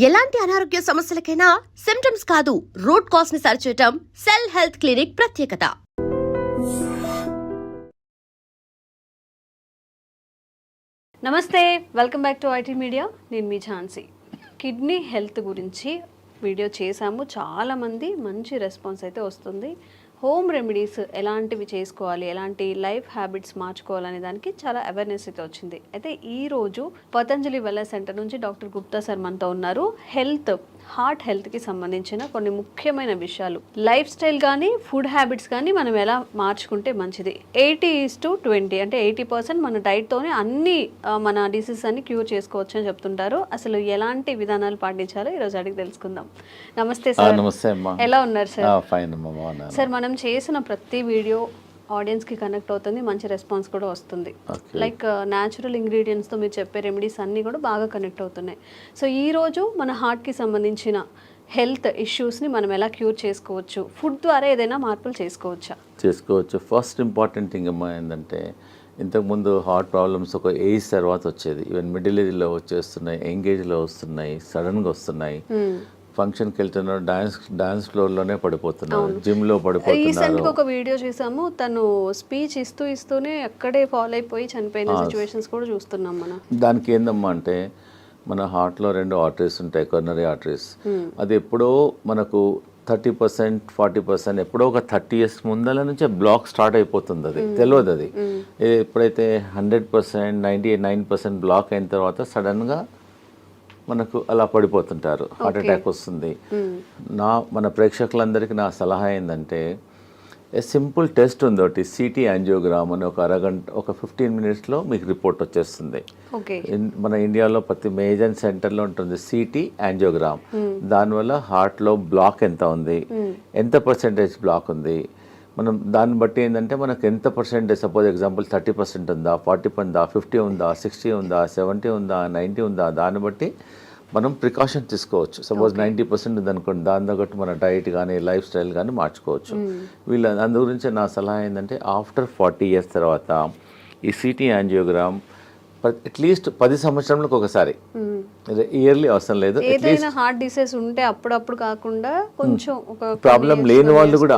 ఎలాంటి అనారోగ్య సమస్యలకైనా సిమ్టమ్స్ కాదు రూట్ కాజ్ ని సరిచేయటం సెల్ హెల్త్ క్లినిక్ ప్రత్యేకత. నమస్తే, welcome back to IT media. నేను మీ ఝాన్సీ. కిడ్నీ హెల్త్ గురించి వీడియో చేశాము. చాలామంది మంచి రెస్పాన్స్ అయితే వస్తుంది. హోమ్ రెమెడీస్ ఎలాంటివి చేసుకోవాలి, ఎలాంటి లైఫ్ హ్యాబిట్స్ మార్చుకోవాలనే దానికి చాలా అవేర్నెస్ అయితే వచ్చింది. అయితే ఈరోజు పతంజలి వెల్నెస్ సెంటర్ నుంచి డాక్టర్ గుప్తా సార్ మనతో ఉన్నారు. హార్ట్ హెల్త్కి సంబంధించిన కొన్ని ముఖ్యమైన విషయాలు, లైఫ్ స్టైల్ కానీ ఫుడ్ హ్యాబిట్స్ కానీ మనం ఎలా మార్చుకుంటే మంచిది. 80:20 అంటే 80% మన డైట్తోనే అన్ని మన డిసీజెస్ అన్ని క్యూర్ చేసుకోవచ్చు అని చెప్తుంటారు. అసలు ఎలాంటి విధానాలు పాటించాలో ఈరోజు అడిగి తెలుసుకుందాం. నమస్తే సార్. నమస్తే అమ్మా. ఎలా ఉన్నారు సార్? ఫైన్ అమ్మా. సార్, మనం చేసిన ప్రతి వీడియో ఆడియన్స్కి కనెక్ట్ అవుతుంది, మంచి రెస్పాన్స్ కూడా వస్తుంది. లైక్ న్యాచురల్ ఇంగ్రీడియంట్స్తో మీరు చెప్పే రెమెడీస్ అన్నీ కూడా బాగా కనెక్ట్ అవుతున్నాయి. సో ఈరోజు మన హార్ట్కి సంబంధించిన హెల్త్ ఇష్యూస్ని మనం ఎలా క్యూర్ చేసుకోవచ్చు, ఫుడ్ ద్వారా ఏదైనా మార్పులు చేసుకోవచ్చు. ఫస్ట్ ఇంపార్టెంట్ థింగ్ అమ్మా ఏంటంటే, ఇంతకుముందు హార్ట్ ప్రాబ్లమ్స్ ఒక ఏజ్ తర్వాత వచ్చేది. ఈవెన్ మిడిల్ ఏజ్లో వచ్చేస్తున్నాయి, ఎంగేజ్లో వస్తున్నాయి, సడన్గా వస్తున్నాయి. ఫంక్షన్కి వెళ్తున్నారు, డాన్స్ ఫ్లోర్లోనే పడిపోతున్నారు, జిమ్లో పడిపోతున్నారు. రీసెంట్గా ఒక వీడియో చూసాము, తను స్పీచ్ ఇస్తూనే అక్కడే ఫాలో అయిపోయి చనిపోయిన సిచ్యువేషన్స్ కూడా చూస్తున్నాం మనం. దానికి ఏందమ్మా అంటే, మన హార్ట్లో 2 ఆర్టరీస్ ఉంటాయి, కొర్నరీ ఆర్టరీస్. అది ఎప్పుడో మనకు 30%, 40% ఎప్పుడో ఒక 30 years ముందల నుంచే బ్లాక్ స్టార్ట్ అయిపోతుంది. అది తెలియదు. అది ఎప్పుడైతే 100%, 99% బ్లాక్ అయిన తర్వాత సడన్గా మనకు అలా పడిపోతుంటారు, హార్ట్ అటాక్ వస్తుంది. మన ప్రేక్షకులందరికీ నా సలహా ఏంటంటే, సింపుల్ టెస్ట్ ఉంది ఒకటి, సిటీ యాంజియోగ్రామ్ అని. ఒక 15 minutesలో మీకు రిపోర్ట్ వచ్చేస్తుంది. మన ఇండియాలో ప్రతి మేజర్ సెంటర్లో ఉంటుంది సిటీ యాంజియోగ్రామ్. దానివల్ల హార్ట్లో బ్లాక్ ఎంత ఉంది, ఎంత పర్సెంటేజ్ బ్లాక్ ఉంది, మనం దాన్ని బట్టి ఏంటంటే మనకు ఎంత పర్సెంటేజ్, సపోజ్ ఎగ్జాంపుల్ 30% ఉందా, 40 ఉందా, 50 ఉందా, 60 ఉందా, 70 ఉందా, 90 ఉందా, దాన్ని బట్టి మనం ప్రికాషన్ తీసుకోవచ్చు. సపోజ్ 90% ఉందనుకోండి, దాని తగ్గట్టు మన డైట్ కానీ లైఫ్ స్టైల్ కానీ మార్చుకోవచ్చు. అందు గురించి నా సలహా ఏంటంటే, ఆఫ్టర్ 40 years తర్వాత ఈ సిటీ యాంజియోగ్రామ్ అట్లీస్ట్ 10 సంవత్సరాలకు ఒకసారి, ఇయర్లీ అవసరం లేదు. ఏదైనా హార్ట్ డిసీజ్ ఉంటే అప్పుడప్పుడు కాకుండా కొంచెం ఒక ప్రాబ్లం లేని వాళ్ళు కూడా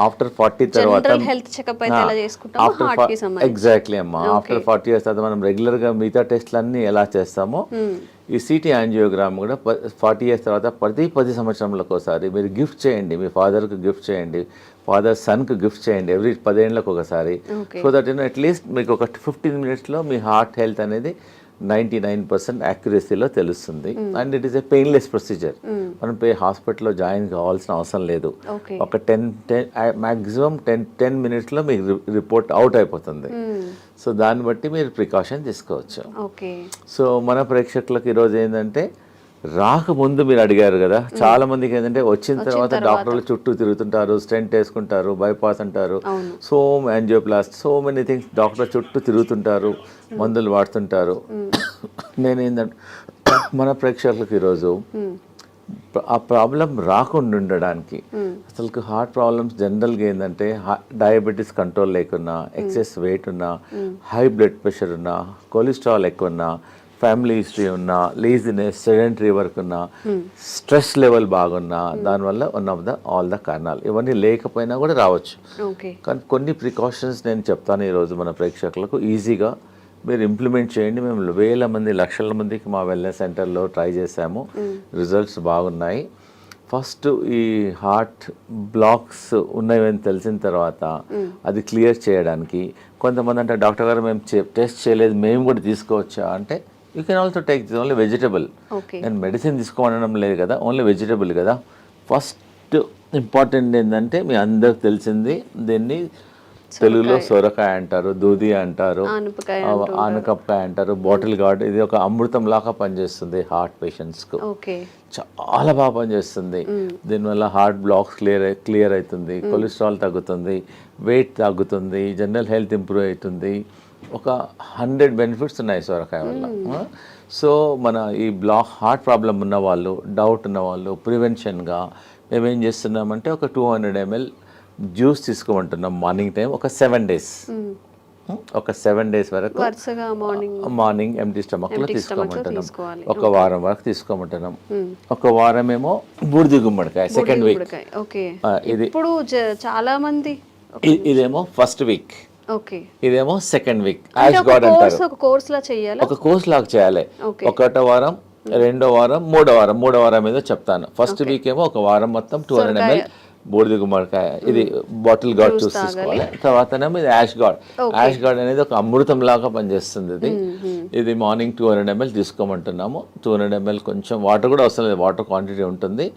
ఆఫ్టర్ 40 తర్వాత హెల్త్ చెకప్ అయితే ఎలా చేసుకుంటామో హార్ట్ కి సంబంధించి. ఎగ్జాక్ట్లీ అమ్మా. ఆఫ్టర్ 40 years తర్వాత మనం రెగ్యులర్గా మిగతా టెస్ట్లు అన్నీ ఎలా చేస్తామో, ఈ సిటీ యాంజియోగ్రామ్ కూడా 40 years తర్వాత ప్రతి 10 సంవత్సరాలకు ఒకసారి మీరు గిఫ్ట్ చేయండి. మీ ఫాదర్కి గిఫ్ట్ చేయండి, ఫాదర్ సన్కి గిఫ్ట్ చేయండి, ఎవ్రీ 10 ఏళ్ళకు ఒకసారి. సో దట్ అట్లీస్ట్ మీకు ఒక 15 minutesలో మీ హార్ట్ హెల్త్ అనేది 99% యాక్యురసీలో తెలుస్తుంది. And it is a painless procedure. మనం హాస్పిటల్లో జాయిన్ కావాల్సిన అవసరం లేదు. ఒక 10 minutesలో మీకు రిపోర్ట్ అవుట్ అయిపోతుంది. సో దాన్ని బట్టి మీరు ప్రికాషన్ తీసుకోవచ్చు. సో మన ప్రేక్షకులకు ఈరోజు ఏంటంటే, రాకముందు మీరు అడిగారు కదా, చాలా మందికి ఏంటంటే వచ్చిన తర్వాత డాక్టర్లు చుట్టూ తిరుగుతుంటారు, స్టెంట్ వేసుకుంటారు, బైపాస్ అంటారు, యాంజియోప్లాస్ట్, సో మెనీ థింగ్స్, డాక్టర్ చుట్టూ తిరుగుతుంటారు, మందులు వాడుతుంటారు. నేనేంటంటే, మన ప్రేక్షకులకు ఈరోజు ఆ ప్రాబ్లం రాకుండా ఉండడానికి, అసలు హార్ట్ ప్రాబ్లమ్స్ జనరల్గా ఏంటంటే, డయాబెటీస్ కంట్రోల్ లేకున్నా, ఎక్సెస్ వెయిట్ ఉన్నా, హై బ్లడ్ ప్రెషర్ ఉన్నా, కొలెస్ట్రాల్ ఎక్కువ ఉన్నా, ఫ్యామిలీ హిస్టరీ ఉన్నా, లేజినెస్, సెడెంటరీ వర్క్ ఉన్నా, స్ట్రెస్ లెవెల్ బాగున్నా, దానివల్ల ఆల్ ద కారణాలు. ఇవన్నీ లేకపోయినా కూడా రావచ్చు. కానీ కొన్ని ప్రికాషన్స్ నేను చెప్తాను ఈరోజు మన ప్రేక్షకులకు, ఈజీగా మీరు ఇంప్లిమెంట్ చేయండి. మేము వేల మంది, లక్షల మందికి మా వెల్నెస్ సెంటర్లో ట్రై చేసాము, రిజల్ట్స్ బాగున్నాయి. ఫస్ట్ ఈ హార్ట్ బ్లాక్స్ ఉన్నాయని తెలిసిన తర్వాత అది క్లియర్ చేయడానికి, కొంతమంది అంటే, డాక్టర్ గారు మేము టెస్ట్ చేయలేదు, మేము కూడా తీసుకోవచ్చా అంటే, you can also take this only vegetable. నేను మెడిసిన్ తీసుకోవడం లేదు కదా, ఓన్లీ వెజిటబుల్ కదా. ఫస్ట్ ఇంపార్టెంట్ ఏంటంటే, మీ అందరికి తెలిసింది, దీన్ని తెలుగులో సొరకాయ అంటారు, దూది అంటారు, ఆనపకాయ అంటారు, బాటిల్ గార్డ్. ఇది ఒక అమృతం లాగా పనిచేస్తుంది హార్ట్ పేషెంట్స్కు, చాలా బాగా పనిచేస్తుంది. దీనివల్ల హార్ట్ బ్లాక్స్ క్లియర్ అవుతుంది, కొలెస్ట్రాల్ తగ్గుతుంది, వెయిట్ తగ్గుతుంది, జనరల్ హెల్త్ ఇంప్రూవ్ అవుతుంది. ఒక 100 benefits ఉన్నాయి సొరకాయ వల్ల. సో మన ఈ హార్ట్ ప్రాబ్లం ఉన్న వాళ్ళు, డౌట్ ఉన్న వాళ్ళు, ప్రివెన్షన్గా మేమేం చేస్తున్నామంటే, ఒక 200 ml జ్యూస్ తీసుకోమంటున్నాం మార్నింగ్ టైం, ఒక 7 days. ఒక 7 days వరకు వరుసగా మార్నింగ్ ఎంటీ స్టమక్ లో తీసుకోమంటున్నాం. తీసుకోవాలి. ఒక వారం వరకు తీసుకోమంటున్నాం. ఒక వారం ఏమో బూడిద గుమ్మడికాయ సెకండ్ వీక్. ఓకే. ఇది ఇప్పుడు చాలా మంది ఇదేమో ఫస్ట్ వీక్, ఓకే, ఇదేమో సెకండ్ వీక్. యాష్ గార్డ్ అంటారు. ఒక కోర్స్ లా చేయాలి, ఒక కోర్స్ లాగా చేయాలి. ఒకటో వారం, రెండో వారం, మూడో వారం ఏదో చెప్తాను. ఫస్ట్ వీక్ ఏమో ఒక వారం మొత్తం 200 ml బూడిద గుమ్మడికాయ, ఇది బాటిల్ గార్డ్ జ్యూస్ తీసుకోవాలి. తర్వాతనేమో ఇది యాష్ గార్డ్. యాష్ గార్డ్ అనేది ఒక అమృతం లాగా పనిచేస్తుంది. ఇది మార్నింగ్ 200 ml తీసుకోమంటున్నాము. 200 ml కొంచెం వాటర్ కూడా అవసరం లేదు, వాటర్ క్వాంటిటీ ఉంటుంది.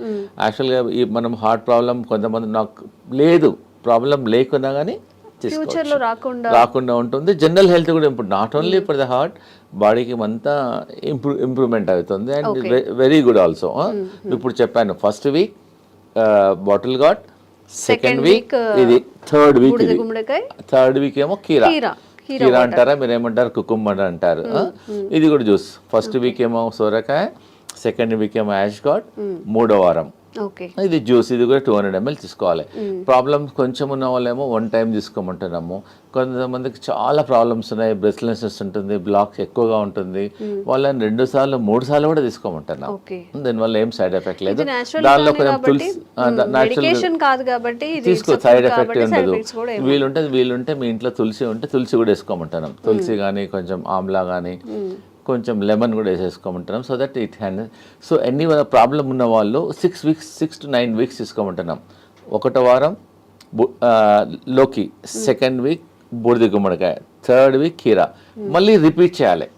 యాక్చువల్గా ఈ మనం హార్ట్ ప్రాబ్లం కొంతమంది నాకు లేదు, ప్రాబ్లం లేకున్నా కానీ రాకుండా ఉంటుంది. జనరల్ హెల్త్ కూడా improve, not only for the heart, బాడీకి అంతా ఇంప్రూవ్మెంట్ అవుతుంది. And very good also. ఇప్పుడు చెప్పాను first week bottle gourd, second week ఇది, థర్డ్ వీక్ ఏమో కీరా అంటారా, మీరు ఏమంటారు కుకుంబర్ అంటారు. ఇది కూడా జ్యూస్. ఫస్ట్ వీక్ ఏమో సోరకాయ, సెకండ్ వీక్ ఏమో యాష్ గార్డ్, మూడో వారం ఇది జ్యూస్. ఇది కూడా 200 ml తీసుకోవాలి. ప్రాబ్లమ్స్ కొంచెం ఉన్న వాళ్ళేమో 1 time తీసుకోమంటున్నాము. కొంతమందికి చాలా ప్రాబ్లమ్స్ ఉన్నాయి, బ్రెస్ట్లెస్నెస్ ఉంటుంది, బ్లాక్స్ ఎక్కువగా ఉంటుంది, వాళ్ళని 2 సార్లు 3 సార్లు కూడా తీసుకోమంటున్నాం. దీనివల్ల ఏం సైడ్ ఎఫెక్ట్ లేదు. దానిలో కొంచెం తులసి తీసుకో, సైడ్ ఎఫెక్ట్ ఉండదు. వీలుంటే మీ ఇంట్లో తులసి ఉంటే తులసి కూడా వేసుకోమంటున్నాం. తులసి కానీ కొంచెం ఆమ్లా కానీ కొంచెం లెమన్ కూడా వేసేసుకోమంటున్నాం. So that it hand. So ఎన్ని ప్రాబ్లం ఉన్న వాళ్ళు 6 to 9 weeks తీసుకోమంటున్నాం. ఒకటో వారం లోకి, సెకండ్ వీక్ బూడిద గుమ్మడికాయ, థర్డ్ వీక్ కీరా, మళ్ళీ రిపీట్ చేయాలి.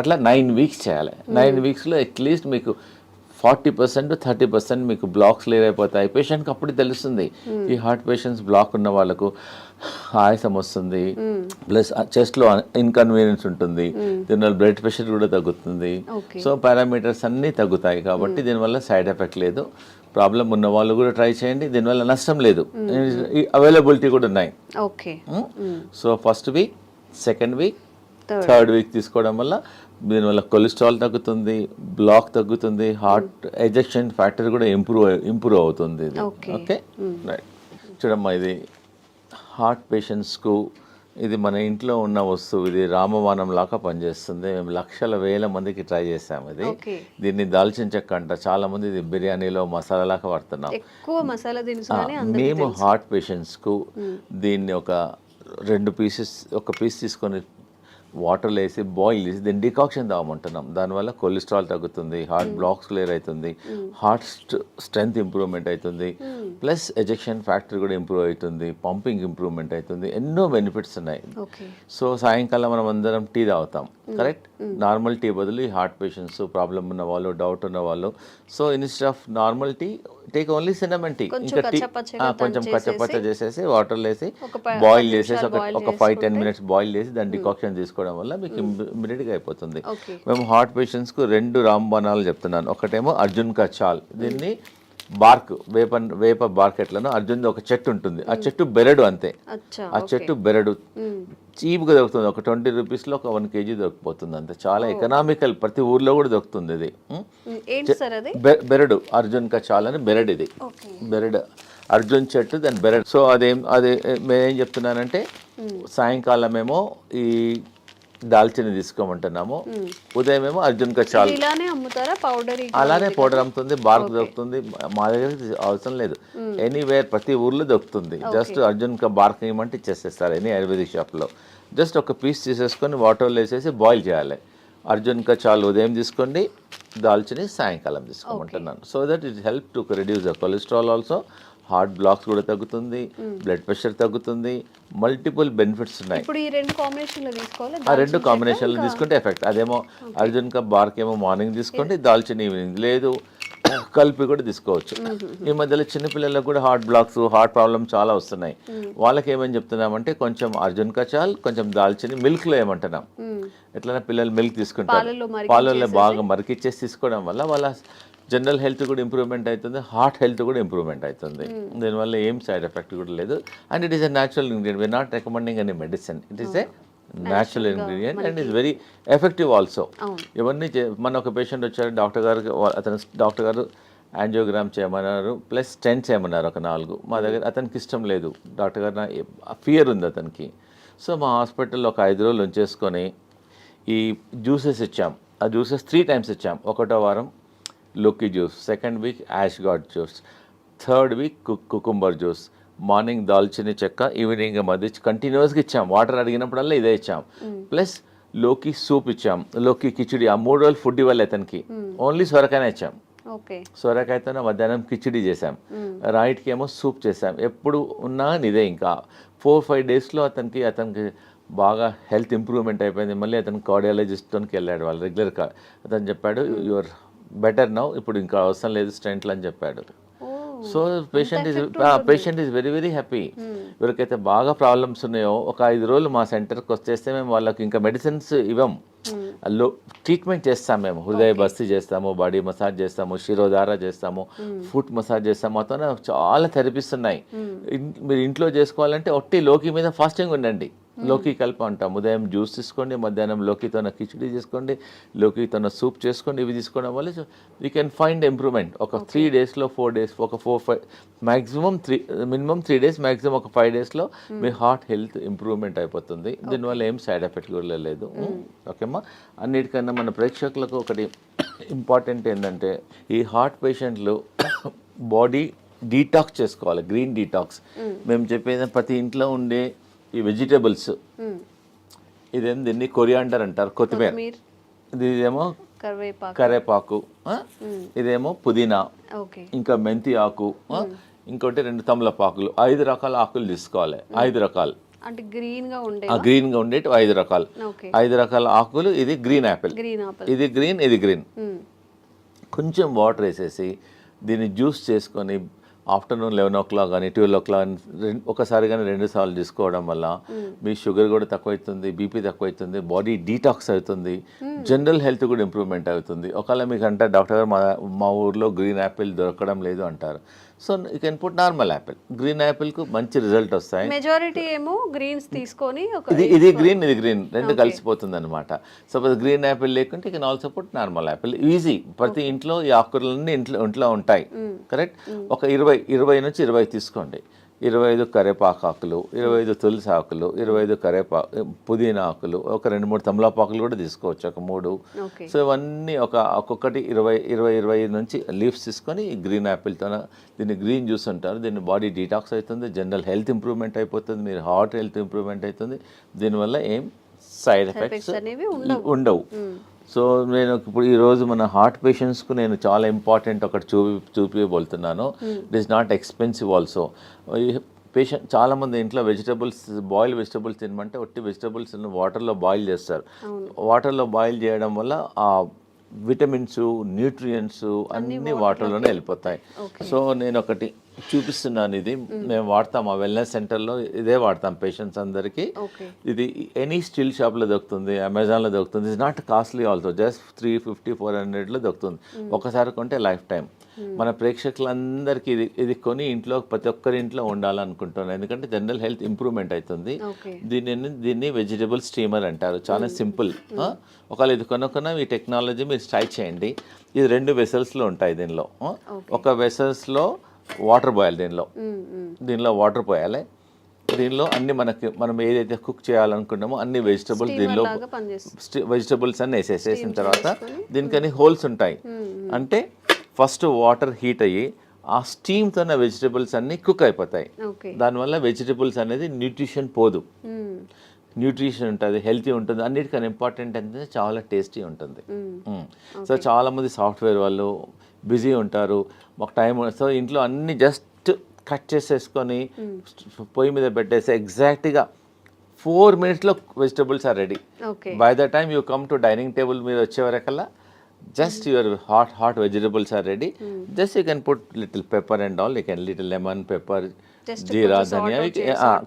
అట్లా 9 weeks చేయాలి. 9 weeksలో అట్లీస్ట్ మీకు 40% to 30% మీకు బ్లాక్స్ క్లియర్ అయిపోతాయి. పేషెంట్కి అప్పుడు తెలుస్తుంది. ఈ హార్ట్ పేషెంట్స్ బ్లాక్ ఉన్న వాళ్ళకు ఆయాసం వస్తుంది, ప్లస్ చెస్ట్లో ఇన్కన్వీనియన్స్ ఉంటుంది, దీనివల్ల బ్లడ్ ప్రెషర్ కూడా తగ్గుతుంది. సో పారామీటర్స్ అన్నీ తగ్గుతాయి. కాబట్టి దీనివల్ల సైడ్ ఎఫెక్ట్ లేదు. ప్రాబ్లం ఉన్న వాళ్ళు కూడా ట్రై చేయండి, దీనివల్ల నష్టం లేదు. అవైలబిలిటీ కూడా ఉన్నాయి. So first week, second week, third week తీసుకోవడం వల్ల దీనివల్ల కొలెస్ట్రాల్ తగ్గుతుంది, బ్లాక్ తగ్గుతుంది, హార్ట్ ఎజెక్షన్ ఫ్యాక్టర్ కూడా ఇంప్రూవ్ అవుతుంది. Okay right. చూడమ్మా, ఇది హార్ట్ పేషెంట్స్కు ఇది మన ఇంట్లో ఉన్న వస్తువు. ఇది రామబాణం లాగా పనిచేస్తుంది. మేము లక్షల వేల మందికి ట్రై చేసాము. ఇది దీన్ని దాల్చిన చెక్క అంట, చాలా మంది ఇది బిర్యానీలో మసాలా లాగా వాడుతున్నాం. మేము హార్ట్ పేషెంట్స్కు దీన్ని ఒక 2 pieces, ఒక పీస్ తీసుకొని వాటర్లో వేసి బాయిల్ చేసి దీన్ని డికాక్షన్ తాగమంటున్నాం. దానివల్ల కొలెస్ట్రాల్ తగ్గుతుంది, హార్ట్ బ్లాక్స్ క్లియర్ అవుతుంది, హార్ట్ స్ట్రెంగ్త్ ఇంప్రూవ్మెంట్ అవుతుంది, ప్లస్ ఎజెక్షన్ ఫ్యాక్టర్ కూడా ఇంప్రూవ్ అవుతుంది, పంపింగ్ ఇంప్రూవ్మెంట్ అవుతుంది. ఎన్నో బెనిఫిట్స్ ఉన్నాయి. సో సాయంకాలం మనం అందరం టీ తాగుతాం, కరెక్ట్? నార్మల్ టీ బదులు ఈ హార్ట్ పేషెంట్స్, ప్రాబ్లం ఉన్న వాళ్ళు, డౌట్ ఉన్న వాళ్ళు, so instead of normal tea take only cinnamon tea. ఇంకా టీ కొంచెం కచ్చపచ్చ చేసేసి వాటర్లో వేసి బాయిల్ చేసేసి ఒక 5-10 minutes బాయిల్ చేసి దాని డికాక్షన్ తీసుకోవడం వల్ల మీకు ఇమ్మీడియట్గా అయిపోతుంది. మేము హార్ట్ పేషెంట్స్కు 2 రాంబాణాలు చెప్తున్నాను. ఒకటేమో అర్జున్ కా చాల్, దీన్ని బార్క్, వేప బార్క్ ఎట్లనో అర్జున్ ఒక చెట్టు ఉంటుంది, ఆ చెట్టు బెరడు అంతే. ఆ చెట్టు బెరడు చీప్గా దొరుకుతుంది. ఒక 20 rupeesలో ఒక 1 kg దొరికిపోతుంది అంతే. చాలా ఎకనామికల్, ప్రతి ఊర్లో కూడా దొరుకుతుంది. ఇది బెరడు, అర్జున్ కా చాల్ అని బెరడు. ఇది బెరడు, అర్జున్ చెట్టు, దాని బెరడు. సో అదే నేనేం చెప్తున్నానంటే సాయంకాలం ఏమో ఈ దాల్చిని తీసుకోమంటున్నాము, ఉదయం ఏమో అర్జున్ కా చాల్. అలానే పౌడర్ అమ్ముతుంది, బార్క్ దొరుకుతుంది. మా దగ్గర అవసరం లేదు, ఎనీవేర్ ప్రతి ఊర్లో దొరుకుతుంది. జస్ట్ అర్జున్ కా బార్క్ ఇవ్వమంటే ఇచ్చేసేస్తారు ఎనీ ఆయుర్వేదిక్ షాప్లో. జస్ట్ ఒక పీస్ తీసేసుకొని వాటర్లో వేసేసి బాయిల్ చేయాలి. అర్జున్ కా చాల్ ఉదయం తీసుకోండి, దాల్చిని సాయంకాలం తీసుకోమంటున్నాను. So that it help to reduce the cholesterol also, heart blocks కూడా తగ్గుతుంది, బ్లడ్ ప్రెషర్ తగ్గుతుంది, మల్టిపుల్ బెనిఫిట్స్ ఉన్నాయి. ఆ 2 కాంబినేషన్లు తీసుకుంటే ఎఫెక్ట్. అదేమో అర్జున్ కా బార్క్ ఏమో మార్నింగ్ తీసుకోండి, దాల్చిన ఈవినింగ్, లేదు కలిపి కూడా తీసుకోవచ్చు. ఈ మధ్యలో చిన్నపిల్లలకు కూడా హార్ట్ బ్లాక్స్, హార్ట్ ప్రాబ్లమ్ చాలా వస్తున్నాయి. వాళ్ళకి ఏమని చెప్తున్నామంటే కొంచెం అర్జున్ కా చాల్, కొంచెం దాల్చిని మిల్క్లో ఏమంటున్నాం. ఎట్లైనా పిల్లలు మిల్క్ తీసుకుంటారు, పాలల్లో బాగా మరికిచ్చేసి తీసుకోవడం వల్ల వాళ్ళ జనరల్ హెల్త్ కూడా ఇంప్రూవ్మెంట్ అవుతుంది, హార్ట్ హెల్త్ కూడా ఇంప్రూవ్మెంట్ అవుతుంది. దీనివల్ల ఏం సైడ్ ఎఫెక్ట్ కూడా లేదు. And it is a natural ingredient. We are not recommending any medicine. It is a natural ingredient and is very effective also. ఇవన్నీ మన ఒక పేషెంట్ వచ్చారు, డాక్టర్ గారు యాంజియోగ్రామ్ చేయమన్నారు, ప్లస్ స్టెంట్ చేయమన్నారు ఒక 4. మా దగ్గర అతనికి ఇష్టం లేదు. డాక్టర్ గారు ఫియర్ ఉంది అతనికి. సో మా హాస్పిటల్లో ఒక 5 రోజులు ఉంచేసుకొని ఈ జ్యూసెస్ ఇచ్చాం. ఆ జ్యూసెస్ 3 times ఇచ్చాం. ఒకటో వారం లోకి juice, second week ash gourd juice, third week cucumber juice, morning దాల్చిని చెక్క, ఈవినింగ్ మధ్య కంటిన్యూస్గా ఇచ్చాం. వాటర్ అడిగినప్పుడల్లా ఇదే ఇచ్చాం. ప్లస్ లోకి సూప్ ఇచ్చాం, లోకి కిచిడి. ఆ 3 రోజులు ఫుడ్ ఇవ్వాలి అతనికి, ఓన్లీ సొరకాయనే ఇచ్చాం. సొరకాయతోనే మధ్యాహ్నం కిచిడి చేసాం, రైట్కి ఏమో సూప్ చేసాం. ఎప్పుడు ఉన్నా ఇదే. ఇంకా 4-5 డేస్లో అతనికి బాగా హెల్త్ ఇంప్రూవ్మెంట్ అయిపోయింది. మళ్ళీ అతను కార్డియాలజిస్ట్తోకి వెళ్ళాడు. వాళ్ళు రెగ్యులర్గా అతను చెప్పాడు, యువర్ బెటర్ నౌ, ఇప్పుడు ఇంకా అవసరం లేదు స్టెంట్లు అని చెప్పాడు. So patient is very very happy. ఎవరికైతే బాగా ప్రాబ్లమ్స్ ఉన్నాయో ఒక 5 రోజులు మా సెంటర్కి వచ్చేస్తే మేము వాళ్ళకి ఇంకా మెడిసిన్స్ ఇవ్వం, ట్రీట్మెంట్ చేస్తాం. మేము హృదయ బస్తీ చేస్తాము, బాడీ మసాజ్ చేస్తాము, శిరోధార చేస్తాము, ఫుట్ మసాజ్ చేస్తాము. మొత్తం చాలా థెరపీస్ ఉన్నాయి. మీరు ఇంట్లో చేసుకోవాలంటే ఒట్టి లోకి మీద ఫాస్టింగ్ ఉండండి. లోకి కలిపి అంటాం. ఉదయం జ్యూస్ తీసుకోండి, మధ్యాహ్నం లోకితోన కిచిడి చేసుకోండి, లోకితోన సూప్ చేసుకోండి. ఇవి తీసుకోవడం వల్ల యూ కెన్ ఫైండ్ ఇంప్రూవ్మెంట్. ఒక 3 డేస్లో 4 డేస్, ఒక 4-5 మ్యాక్సిమం మినిమం 3 డేస్, మ్యాక్సిమం ఒక 5 డేస్లో మీ హార్ట్ హెల్త్ ఇంప్రూవ్మెంట్ అయిపోతుంది. దీనివల్ల ఏం సైడ్ ఎఫెక్ట్ కూడా లేదు. ఓకేమ్మా. అన్నిటికన్నా మన ప్రేక్షకులకు ఒకటి ఇంపార్టెంట్ ఏంటంటే, ఈ హార్ట్ పేషెంట్లు బాడీ డీటాక్స్ చేసుకోవాలి, గ్రీన్ డీటాక్స్. మేము చెప్పేది ప్రతి ఇంట్లో ఉండే ఈ వెజిటేబుల్స్, ఇదేం దీన్ని కొరియాండర్ అంటారు, కొత్తిమీర. ఇదేమో కరేపాకు, ఇదేమో పుదీనా, ఇంకా మెంతి ఆకు, ఇంకోటి 2 తమలపాకులు. 5 రకాల ఆకులు తీసుకోవాలి. 5 రకాలు అంటే గ్రీన్గా ఉండేటి 5 రకాలు. 5 రకాల ఆకులు. ఇది గ్రీన్ యాపిల్, ఇది గ్రీన్, ఇది గ్రీన్. కొంచెం వాటర్ వేసేసి దీన్ని జ్యూస్ చేసుకొని ఆఫ్టర్నూన్ 11 o'clock కానీ 12 o'clock ఒకసారి కానీ 2 సార్లు తీసుకోవడం వల్ల మీ షుగర్ కూడా తక్కువ అవుతుంది, బీపీ తక్కువ అవుతుంది, బాడీ డీటాక్స్ అవుతుంది, జనరల్ హెల్త్ కూడా ఇంప్రూవ్మెంట్ అవుతుంది. ఒకవేళ మీకు అంటే డాక్టర్ గారు మా ఊర్లో గ్రీన్ యాపిల్ దొరకడం లేదు అంటారు. So you can put normal apple. Green యాపిల్కు మంచి రిజల్ట్ వస్తాయి. మెజారిటీ ఏమో గ్రీన్స్ తీసుకొని ఇది గ్రీన్, ఇది గ్రీన్, రెండు కలిసిపోతుంది అనమాట. సపోజ్ గ్రీన్ యాపిల్ లేకుంటే you can also put normal Apple. Easy. ప్రతి ఇంట్లో ఈ ఆకుకూరలన్నీ ఇంట్లో ఉంటాయి. కరెక్ట్. ఒక 20 నుంచి 20 తీసుకోండి. 25 కరేపాకు ఆకులు, 25 తులసి ఆకులు, 25 పుదీనా ఆకులు, ఒక 2-3 తమలపాకులు కూడా తీసుకోవచ్చు, ఒక 3. సో ఇవన్నీ ఒక్కొక్కటి 20 నుంచి లీవ్స్ తీసుకొని గ్రీన్ యాపిల్తో దీన్ని గ్రీన్ జ్యూస్ అంటారు. దీన్ని బాడీ డీటాక్స్ అవుతుంది, జనరల్ హెల్త్ ఇంప్రూవ్మెంట్ అయిపోతుంది, మీరు హార్ట్ హెల్త్ ఇంప్రూవ్మెంట్ అవుతుంది. దీనివల్ల ఏం సైడ్ ఎఫెక్ట్స్ ఉండవు. సో నేను ఇప్పుడు ఈరోజు మన హార్ట్ పేషెంట్స్కు నేను చాలా ఇంపార్టెంట్ ఒకటి చూపించబోతున్నాను. It is not expensive also. Patient చాలామంది ఇంట్లో బాయిల్ వెజిటబుల్స్ తినమంటే ఒట్టి వెజిటబుల్స్ వాటర్లో బాయిల్ చేస్తారు. వాటర్లో బాయిల్ చేయడం వల్ల ఆ విటమిన్స్, న్యూట్రియంట్స్ అన్నీ వాటర్లోనే వెళ్ళిపోతాయి. సో నేను ఒకటి చూపిస్తున్నాను. ఇది మేము వాడతాం, ఆ వెల్నెస్ సెంటర్లో ఇదే వాడతాం పేషెంట్స్ అందరికీ. ఇది ఎనీ స్టీల్ షాప్లో దొరుకుతుంది, అమెజాన్లో దొరుకుతుంది. It's not costly also, just 350-400లో దొరుకుతుంది. ఒకసారి కొంటే లైఫ్ టైం. మన ప్రేక్షకులందరికీ ఇది ఇంట్లో ప్రతి ఒక్కరి ఇంట్లో ఉండాలనుకుంటున్నాను, ఎందుకంటే జనరల్ హెల్త్ ఇంప్రూవ్మెంట్ అవుతుంది. దీన్ని వెజిటబుల్ స్టీమర్ అంటారు. చాలా సింపుల్. ఒకవేళ ఇది కొనుక్కున్న ఈ టెక్నాలజీ మీరు ట్రై చేయండి. ఇది 2 వెసల్స్లో ఉంటాయి. దీనిలో ఒక వెసల్స్లో వాటర్ పోయాలి, దీనిలో వాటర్ పోయాలి. దీనిలో అన్ని మనం ఏదైతే కుక్ చేయాలనుకున్నామో అన్ని వెజిటబుల్స్ అన్ని వేసేసిన తర్వాత దీనికని హోల్స్ ఉంటాయి. అంటే ఫస్ట్ వాటర్ హీట్ అయ్యి ఆ స్టీమ్తోనే వెజిటబుల్స్ అన్ని కుక్ అయిపోతాయి. దానివల్ల వెజిటబుల్స్ అనేది న్యూట్రిషన్ పోదు, న్యూట్రిషన్ ఉంటుంది, హెల్తీ ఉంటుంది. అన్నిటికన్నా ఇంపార్టెంట్ అంటే చాలా టేస్టీ ఉంటుంది. సో చాలామంది సాఫ్ట్వేర్ వాళ్ళు బిజీ ఉంటారు, మాకు టైం. సో ఇంట్లో అన్ని జస్ట్ కట్ చేసేసుకొని పొయ్యి మీద పెట్టేసి ఎగ్జాక్ట్గా 4 minutesలో vegetables are ready. By the time you come to dining table మీద వచ్చే వరకల్లా just your hot vegetables are ready. Just you can put little pepper and all, you can little lemon, pepper, jeera, dhania,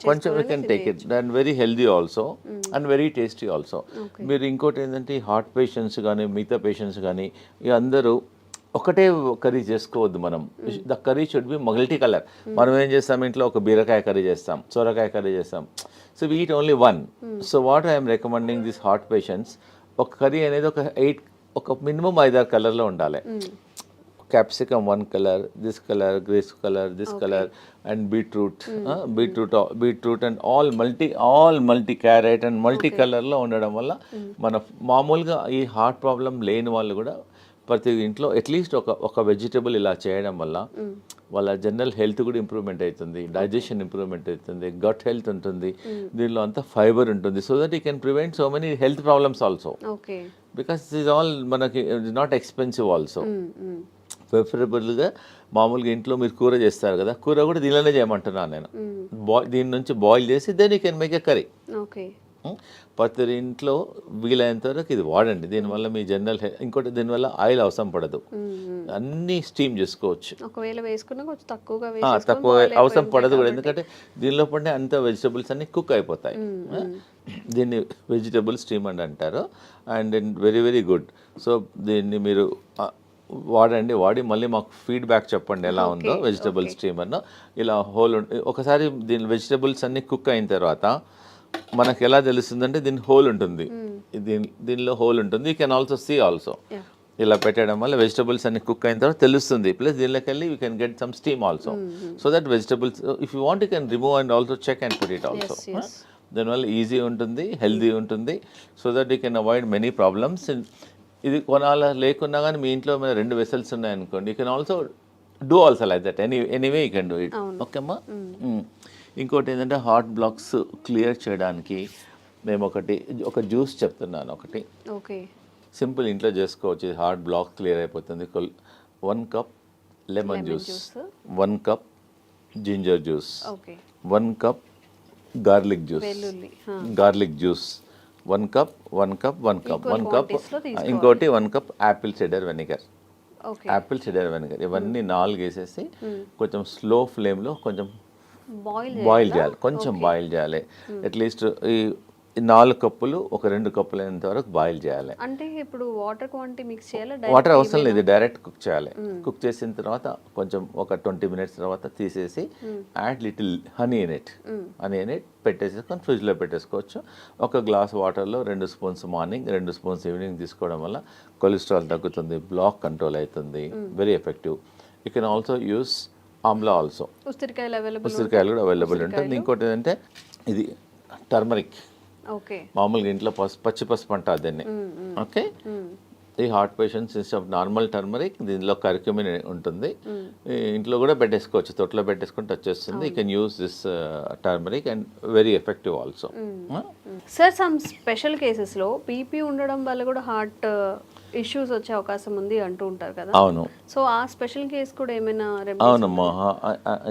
కొంచెం you can take it. Then very healthy also and very tasty also. మీరు ఇంకోటి ఏంటంటే heart patients కానీ మిగతా patients కానీ అందరూ ఒకటే curry చేసుకోవద్దు. మనం the curry should be multi colour. మనం ఏం చేస్తాం, ఇంట్లో ఒక బీరకాయ కర్రీ చేస్తాం, సొరకాయ కర్రీ చేస్తాం. So we eat only one. So what I'm recommending this heart patients, ఒక కర్రీ అనేది ఒక మినిమం 5-6 కలర్లో ఉండాలి. capsicum one color, this color, this color, this color, and beetroot, beetroot and all multi carrot and multi color లో ఉండడం వల్ల మన మామూలుగా ఈ హార్ట్ ప్రాబ్లం లేని వాళ్ళు కూడా ప్రతి ఇంట్లో అట్లీస్ట్ ఒక వెజిటబుల్ ఇలా చేయడం వల్ల వాళ్ళ జనరల్ హెల్త్ కూడా ఇంప్రూవ్మెంట్ అవుతుంది, డైజెషన్ ఇంప్రూవ్మెంట్ అవుతుంది, గట్ హెల్త్ ఉంటుంది, దీనిలో అంతా ఫైబర్ ఉంటుంది. So that you can prevent so many health problems also, because is all మనకి ఇట్స్ నాట్ ఎక్స్పెన్సివ్ ఆల్సో. ప్రిఫరబుల్గా మామూలుగా ఇంట్లో మీరు కూర చేస్తారు కదా, కూర కూడా దీనిలోనే చేయమంటున్నాను నేను. దీని నుంచి బాయిల్ చేసి then you can make a curry. ప్రతి ఇంట్లో వీలైనంత వరకు ఇది వాడండి. దీనివల్ల మీ జనరల్ ఇంకోటి దీనివల్ల ఆయిల్ అవసరం పడదు, అన్నీ స్టీమ్ చేసుకోవచ్చు. ఒకవేళ వేసుకున్నా కొంచెం తక్కువ అవసరం పడదు కూడా, ఎందుకంటే దీనిలో పడిన అంత వెజిటబుల్స్ అన్ని కుక్ అయిపోతాయి. దీన్ని వెజిటబుల్ స్టీమ్ అని అంటారు. And very very good. So దీన్ని మీరు వాడి మళ్ళీ మాకు ఫీడ్బ్యాక్ చెప్పండి ఎలా ఉందో వెజిటబుల్ స్టీమర్ను. ఇలా హోల్ ఒకసారి దీని వెజిటబుల్స్ అన్ని కుక్ అయిన తర్వాత మనకు ఎలా తెలుస్తుందంటే దీని హోల్ ఉంటుంది, దీనిలో హోల్ ఉంటుంది. You can also see also ఇలా పెట్టడం వల్ల వెజిటబుల్స్ అన్ని కుక్ అయిన తర్వాత తెలుస్తుంది. ప్లస్ దీనిలోకి వెళ్ళి you can get some steam also. So that vegetables if you want you can remove and also check and put it also. దానివల్ల ఈజీ ఉంటుంది, హెల్దీ ఉంటుంది. So that you can avoid many problems. ఇది కొనాల లేకున్నా కానీ మీ ఇంట్లో మీద 2 vessels ఉన్నాయనుకోండి, you can also do also like that. Anyway you can do it. Okay అమ్మా. ఇంకోటి ఏంటంటే హార్ట్ బ్లాక్స్ క్లియర్ చేయడానికి మేము ఒక జ్యూస్ చెప్తున్నాను. ఒకటి సింపుల్ ఇంట్లో చేసుకోవచ్చు, హార్ట్ బ్లాక్ క్లియర్ అయిపోతుంది. 1 cup lemon juice, 1 cup ginger juice, 1 cup garlic juice, 1 cup ఇంకోటి 1 కప్ యాపిల్ సిడర్ వెనిగర్. ఇవన్నీ 4 వేసేసి కొంచెం స్లో ఫ్లేమ్లో కొంచెం బాయిల్ చేయాలి, కొంచెం బాయిల్ చేయాలి. అట్లీస్ట్ ఈ 4 కప్పులు ఒక 2 కప్పులు అయినంత వరకు బాయిల్ చేయాలి. అంటే ఇప్పుడు వాటర్ క్వాంటిటీ మిక్స్ చేయాలి, వాటర్ అవసరం లేదు, డైరెక్ట్ కుక్ చేయాలి. కుక్ చేసిన తర్వాత కొంచెం ఒక 20 మినిట్స్ తర్వాత తీసేసి add little honey in it పెట్టేసుకొని ఫ్రిడ్జ్లో పెట్టేసుకోవచ్చు. ఒక గ్లాస్ వాటర్లో 2 స్పూన్స్ మార్నింగ్, 2 స్పూన్స్ ఈవినింగ్ తీసుకోవడం వల్ల కొలెస్ట్రాల్ తగ్గుతుంది, బ్లాక్ కంట్రోల్ అవుతుంది. Very effective. You can also use Amla also. ఉసిరికాయలు కూడా అవైలబుల్ ఉంటుంది. ఇంకోటి ఏంటంటే ఇది టర్మరిక్, మామూలుగా ఇంట్లో పచ్చి పసుపు అంటారు దీన్ని. ఓకే, ఈ heart patients instead of normal turmeric దీనిలో కర్క్యూమిన్ ఉంటుంది. ఇంట్లో కూడా పెట్టేసుకోవచ్చు, తొట్లో పెట్టేసుకుంటే వచ్చేస్తుంది. You can use this turmeric and very effective also. Sir some special కేసెస్లో బీపీ ఉండడం వల్ల కూడా హార్ట్ ఇష్యూస్ వచ్చే అవకాశం ఉంది అంటూ ఉంటారు కదా. అవును. సో ఆ స్పెషల్ కేసు కూడా ఏమైనా? అవునమ్మా,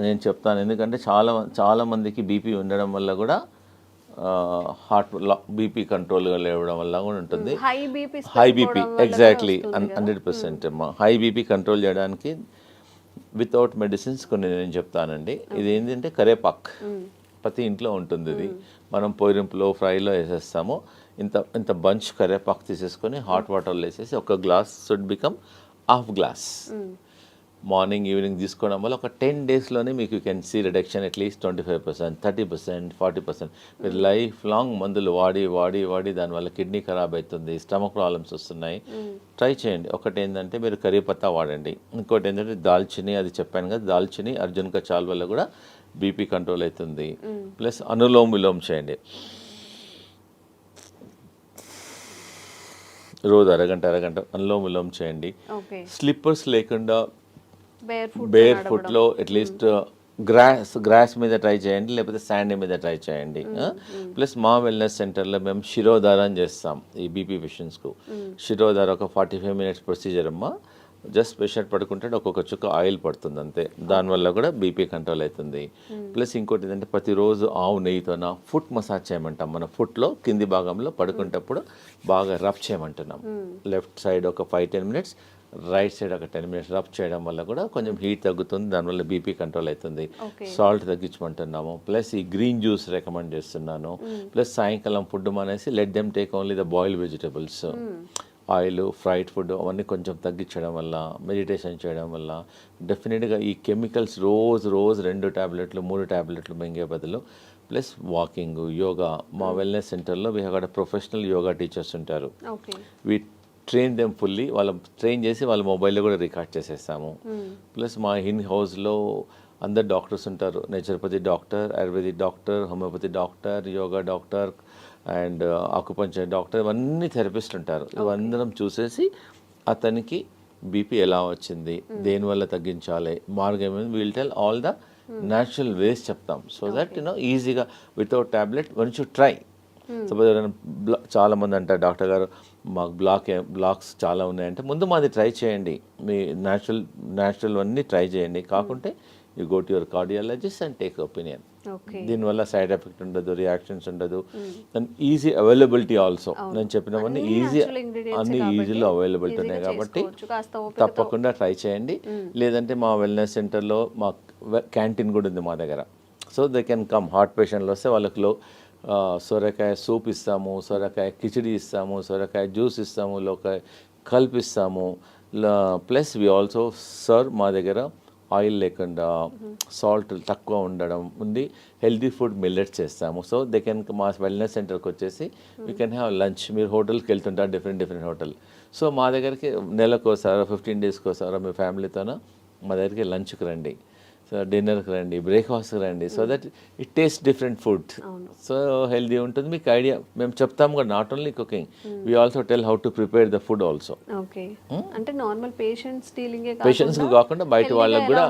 నేను చెప్తాను. ఎందుకంటే చాలా మందికి బీపీ ఉండడం వల్ల కూడా హార్ట్ బీపీ కంట్రోల్గా లేవడం వల్ల కూడా ఉంటుంది. హై బీపీ ఎగ్జాక్ట్లీ 100% అమ్మా. హై బీపీ కంట్రోల్ చేయడానికి వితౌట్ మెడిసిన్స్ కొన్ని నేను చెప్తానండి. ఇది ఏంటంటే కరేపాక్ ప్రతి ఇంట్లో ఉంటుంది. ఇది మనం పొయ్యింపులో ఫ్రైలో వేసేస్తాము. ఇంత బంచ్ కరేపాకు తీసేసుకొని హాట్ వాటర్లో వేసేసి ఒక glass should become half glass morning evening తీసుకోవడం వల్ల ఒక 10 డేస్లోనే మీకు you can see reduction at least 25%, 30%, 40%. మీరు లైఫ్ లాంగ్ మందులు వాడి దానివల్ల కిడ్నీ ఖరాబ్ అవుతుంది, స్టమక్ ప్రాబ్లమ్స్ వస్తున్నాయి. ట్రై చేయండి. ఒకటి ఏంటంటే మీరు కరీ పత్తా వాడండి. ఇంకోటి ఏంటంటే దాల్చిని, అది చెప్పాను కదా, దాల్చిని అర్జున్ కా చాల్ వల్ల కూడా బీపీ కంట్రోల్ అవుతుంది. ప్లస్ అనులోమ్ విలోమ్ చేయండి రోజు అరగంట అనులోమ్ విలోమ్ చేయండి. స్లిప్పర్స్ లేకుండా బేర్ ఫుట్లో అట్లీస్ట్ గ్రాస్ మీద ట్రై చేయండి, లేకపోతే శాండ్ మీద ట్రై చేయండి. ప్లస్ మా వెల్నెస్ సెంటర్లో మేము శిరోధారం చేస్తాం ఈ బీపీ పేషెంట్స్కు. శిరోధార ఒక 45 మినిట్స్ ప్రొసీజర్ అమ్మా. జస్ట్ పేషెంట్ పడుకుంటే ఒక్కొక్క చుక్క ఆయిల్ పడుతుంది అంతే. దానివల్ల కూడా బీపీ కంట్రోల్ అవుతుంది. ప్లస్ ఇంకోటి ఏంటంటే ప్రతిరోజు ఆవు నెయ్యితోన ఫుట్ మసాజ్ చేయమంటాం. మన ఫుట్లో కింది భాగంలో పడుకునేటప్పుడు బాగా రబ్ చేయమంటున్నాం. లెఫ్ట్ సైడ్ ఒక 5-10 మినిట్స్, రైట్ సైడ్ ఒక 10 మినిట్స్ రబ్ చేయడం వల్ల కూడా కొంచెం హీట్ తగ్గుతుంది, దానివల్ల బీపీ కంట్రోల్ అవుతుంది. సాల్ట్ తగ్గించమంటున్నాము. ప్లస్ ఈ గ్రీన్ జ్యూస్ రికమెండ్ చేస్తున్నాను. ప్లస్ సాయంకాలం ఫుడ్ మానేసి let them take only the boiled vegetables. Oil, fried food అవన్నీ కొంచెం తగ్గించడం వల్ల, మెడిటేషన్ చేయడం వల్ల డెఫినెట్గా ఈ కెమికల్స్ రోజు 2 టాబ్లెట్లు 3 టాబ్లెట్లు మింగే బదులు ప్లస్ వాకింగ్, యోగా. మా వెల్నెస్ సెంటర్లో we have got professional yoga teachers ఉంటారు. ట్రైన్ దెమ్ ఫుల్లీ, వాళ్ళ ట్రైన్ చేసి వాళ్ళ మొబైల్లో కూడా రికార్డ్ చేసేస్తాము. ప్లస్ మా ఇన్ హౌస్లో అందరు డాక్టర్స్ ఉంటారు, naturopathy doctor, ayurvedic doctor, homeopathy doctor, yoga doctor and acupuncture doctor, ఇవన్నీ థెరపిస్ట్ ఉంటారు. ఇవందరం చూసేసి అతనికి బీపీ ఎలా వచ్చింది, దేనివల్ల తగ్గించాలి, మార్గం ఏమైంది, will tell all the natural ways చెప్తాం. సో దట్ ఈజీగా without tablet once you try. Suppose ఎవరైనా చాలా మంది అంటారు డాక్టర్ గారు మాకు బ్లాక్స్ చాలా ఉన్నాయంటే, ముందు మాది ట్రై చేయండి, మీ న్యాచురల్ అన్నీ ట్రై చేయండి, కాకుంటే you go to your cardiologist and take opinion. దీనివల్ల సైడ్ ఎఫెక్ట్ ఉండదు, రియాక్షన్స్ ఉండదు, అండ్ ఈజీ అవైలబిలిటీ ఆల్సో. నేను చెప్పినవన్నీ అన్ని ఈజీలో అవైలబిలిటీ ఉన్నాయి కాబట్టి తప్పకుండా ట్రై చేయండి. లేదంటే మా వెల్నెస్ సెంటర్లో మా క్యాంటీన్ కూడా ఉంది మా దగ్గర. So they can come, heart పేషెంట్లు వస్తే వాళ్ళకి సొరకాయ సూప్ ఇస్తాము, సొరకాయ కిచిడి ఇస్తాము, సొరకాయ జ్యూస్ ఇస్తాము, లోకాయ కల్పిస్తాము. ప్లస్ వి ఆల్సో సర్వ్ మా దగ్గర ఆయిల్ లేకుండా సాల్ట్ తక్కువ ఉండడం ఉంది, హెల్దీ ఫుడ్ మిల్లెట్స్ చేస్తాము. సో దే కెన్ మా వెల్నెస్ సెంటర్కి వచ్చేసి వీ కెన్ హ్యావ్ లంచ్. మీరు హోటల్కి వెళ్తుంటారు, డిఫరెంట్ హోటల్. సో మా దగ్గరికి నెలకోసారో 15 డేస్కి ఒకసారో మీ ఫ్యామిలీతోనో మా దగ్గరికి లంచ్కి రండి, సో డిన్నర్కి రండి, బ్రేక్ఫాస్ట్కి రండి. So that it taste different food, so healthy ఉంటుంది. మీకు ఐడియా మేము చెప్తాము కూడా, not only cooking, we also tell how to prepare the food also. Okay, అంటే నార్మల్ పేషెంట్స్కి కాకుండా బయట వాళ్ళకి కూడా,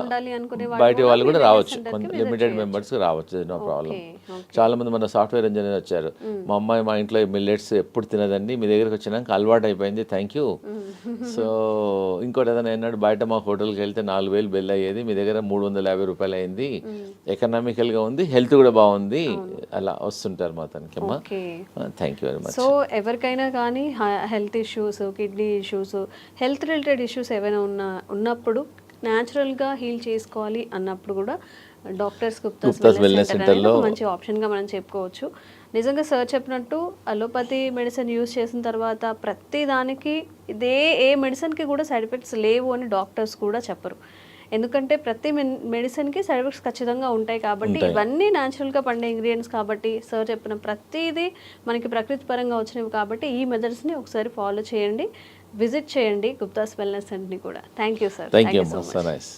బయట వాళ్ళు కూడా రావచ్చు, లిమిటెడ్ మెంబర్స్కి రావచ్చు, నో ప్రాబ్లం. చాలా మంది మన సాఫ్ట్వేర్ ఇంజనీర్ వచ్చారు, మా అమ్మాయి మా ఇంట్లో మిల్లెట్స్ ఎప్పుడు తినదండి, మీ దగ్గరికి వచ్చినాక అలవాటు అయిపోయింది, థ్యాంక్ యూ. సో ఇంకోటి ఏదైనా అన్నాడు, బయట మా హోటల్కి వెళ్తే 4,000 బిల్ అయ్యేది, మీ దగ్గర 350 రూపాయలు అయింది, ఎకనామికల్గా ఉంది, హెల్త్ కూడా బాగుంది, అలా వస్తుంటారు మా తనకి. అమ్మా thank you very much. So ఎవరికైనా కానీ health issues, kidney issues, health related issues ఏమైనా ఉన్నప్పుడు న్యాచురల్గా హీల్ చేసుకోవాలి అన్నప్పుడు కూడా డాక్టర్స్ గుప్తాస్ వెల్నెస్ సెంటర్లో మంచి ఆప్షన్గా మనం చెప్పుకోవచ్చు. నిజంగా సార్ చెప్పినట్టు అలోపతి మెడిసిన్ యూస్ చేసిన తర్వాత ప్రతి దానికి ఏ మెడిసిన్కి కూడా సైడ్ ఎఫెక్ట్స్ లేవు అని డాక్టర్స్ కూడా చెప్పరు. ఎందుకంటే ప్రతి మెడిసిన్కి సైడ్ ఎఫెక్ట్స్ ఖచ్చితంగా ఉంటాయి కాబట్టి, ఇవన్నీ న్యాచురల్గా పండే ఇంగ్రీడియంట్స్ కాబట్టి, సార్ చెప్పిన ప్రతిదీ మనకి ప్రకృతి పరంగా వచ్చినవి కాబట్టి ఈ మెథడ్స్ని ఒకసారి ఫాలో చేయండి, విజిట్ చేయండి గుప్తాస్ వెల్నెస్ సెంటర్ని కూడా. Thank you sir. Thank you so much.